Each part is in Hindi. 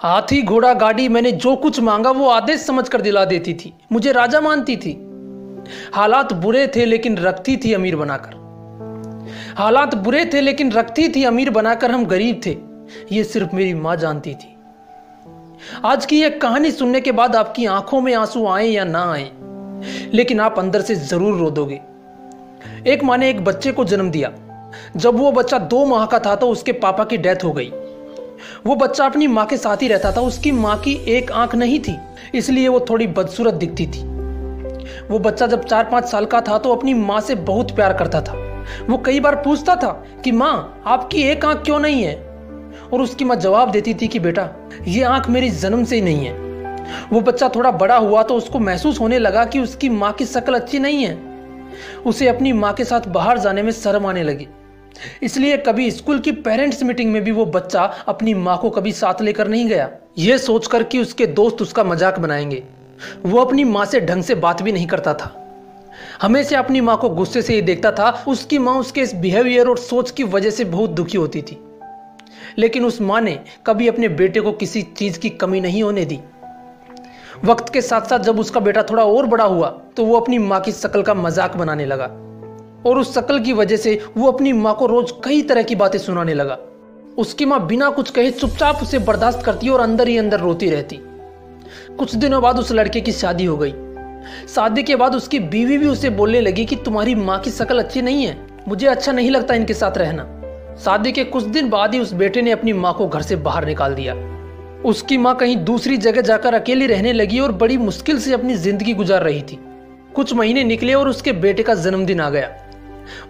हाथी घोड़ा गाड़ी, मैंने जो कुछ मांगा वो आदेश समझकर दिला देती थी, मुझे राजा मानती थी। हालात बुरे थे लेकिन रखती थी अमीर बनाकर। हालात बुरे थे लेकिन रखती थी अमीर बनाकर। हम गरीब थे, ये सिर्फ मेरी मां जानती थी। आज की यह कहानी सुनने के बाद आपकी आंखों में आंसू आए या ना आए, लेकिन आप अंदर से जरूर रो दोगे। एक माँ ने एक बच्चे को जन्म दिया। जब वो बच्चा 2 माह का था तो उसके पापा की डेथ हो गई। वो बच्चा अपनी माँ के साथ ही रहता था। उसकी माँ की एक आंख नहीं थी, इसलिए वो थोड़ी बदसूरत दिखती थी। वो बच्चा जब 4-5 साल का था तो अपनी माँ से बहुत प्यार करता था। वो कई बार पूछता था कि माँ, आपकी एक आंख क्यों नहीं है? और उसकी माँ जवाब देती थी कि बेटा, ये आंख मेरी जन्म से ही नहीं है। वो बच्चा थोड़ा बड़ा हुआ तो उसको महसूस होने लगा कि उसकी माँ की शक्ल अच्छी नहीं है। उसे अपनी माँ के साथ बाहर जाने में शर्म आने लगी। इसलिए कभी स्कूल की पेरेंट्स मीटिंग में भी वो बच्चा अपनी माँ को कभी साथ लेकर नहीं गया, यह सोचकर कि उसके दोस्त उसका मजाक बनाएंगे। वो अपनी माँ से ढंग से बात भी नहीं करता था, हमेशा अपनी माँ को गुस्से से ही देखता था। उसकी माँ उसके इस बिहेवियर और सोच की वजह से बहुत दुखी होती थी, लेकिन उस माँ ने कभी अपने बेटे को किसी चीज की कमी नहीं होने दी। वक्त के साथ साथ जब उसका बेटा थोड़ा और बड़ा हुआ तो वो अपनी माँ की शक्ल का मजाक बनाने लगा, और उस शक्ल की वजह से वो अपनी माँ को रोज कई तरह की बातें सुनाने लगा। उसकी माँ बिना कुछ कहे चुपचाप उसे बर्दाश्त करती और अंदर ही अंदर रोती रहती। कुछ दिनों बाद उस लड़के की शादी हो गई। शादी के बाद उसकी बीवी भी उसे बोलने लगी कि तुम्हारी माँ की शक्ल अच्छी नहीं है, मुझे अच्छा नहीं लगता इनके साथ रहना। शादी के कुछ दिन बाद ही उस बेटे ने अपनी माँ को घर से बाहर निकाल दिया। उसकी माँ कहीं दूसरी जगह जाकर अकेली रहने लगी और बड़ी मुश्किल से अपनी जिंदगी गुजार रही थी। कुछ महीने निकले और उसके बेटे का जन्मदिन आ गया।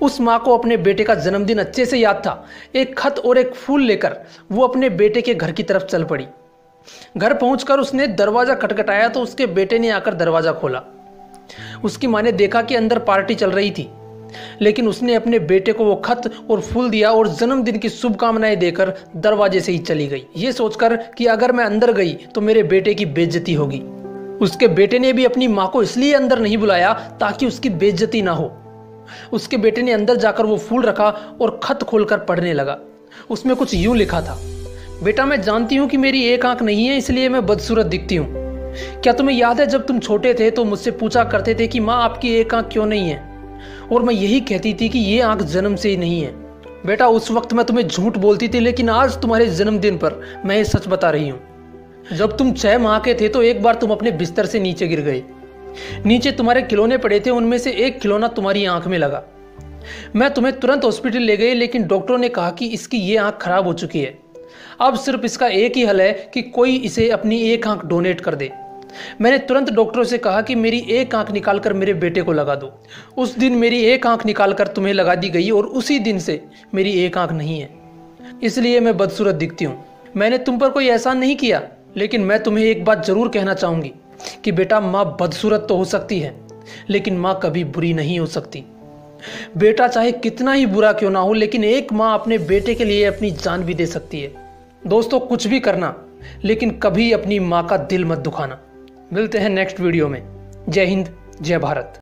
उस माँ को अपने बेटे का जन्मदिन अच्छे से याद था। एक खत और एक फूल लेकर वो अपने बेटे के घर की तरफ चल पड़ी। घर पहुंचकर उसने दरवाजा खटखटाया तो उसके बेटे ने आकर दरवाजा खोला। उसकी माँ ने देखा कि अंदर पार्टी चल रही थी, लेकिन उसने अपने बेटे को वो खत और फूल दिया और जन्मदिन की शुभकामनाएं देकर दरवाजे से ही चली गई, ये सोचकर कि अगर मैं अंदर गई तो मेरे बेटे की बेइज्जती होगी। उसके बेटे ने भी अपनी माँ को इसलिए अंदर नहीं बुलाया ताकि उसकी बेइज्जती ना हो। उसके बेटे ने अंदर जाकर वो फूल रखा और खत खोलकर पढ़ने लगा। उसमें कुछ यूं लिखा था, बेटा, मैं जानती हूं कि मेरी एक आंख नहीं है, इसलिए मैं बदसूरत दिखती हूं। क्या तुम्हें याद है जब तुम छोटे थे तो मुझसे पूछा करते थे कि माँ, आपकी एक आंख क्यों नहीं है? और मैं यही कहती थी कि ये आंख जन्म से ही नहीं है। बेटा, उस वक्त मैं तुम्हें झूठ बोलती थी, लेकिन आज तुम्हारे जन्मदिन पर मैं ये सच बता रही हूँ। जब तुम 6 माह के थे तो एक बार तुम अपने बिस्तर से नीचे गिर गए। नीचे तुम्हारे खिलौने पड़े थे, उनमें से एक खिलौना तुम्हारी आंख में लगा। मैं तुम्हें तुरंत हॉस्पिटल ले गई, लेकिन डॉक्टरों ने कहा कि इसकी ये आंख खराब हो चुकी है। अब सिर्फ इसका एक ही हल है कि कोई इसे अपनी एक आंख डोनेट कर दे। मैंने तुरंत डॉक्टरों से कहा कि मेरी एक आंख निकालकर मेरे बेटे को लगा दो। उस दिन मेरी एक आंख निकालकर तुम्हें लगा दी गई और उसी दिन से मेरी एक आंख नहीं है, इसलिए मैं बदसूरत दिखती हूँ। मैंने तुम पर कोई एहसान नहीं किया, लेकिन मैं तुम्हें एक बात जरूर कहना चाहूंगी कि बेटा, माँ बदसूरत तो हो सकती है, लेकिन माँ कभी बुरी नहीं हो सकती। बेटा चाहे कितना ही बुरा क्यों ना हो, लेकिन एक माँ अपने बेटे के लिए अपनी जान भी दे सकती है। दोस्तों, कुछ भी करना, लेकिन कभी अपनी माँ का दिल मत दुखाना। मिलते हैं नेक्स्ट वीडियो में। जय हिंद, जय भारत।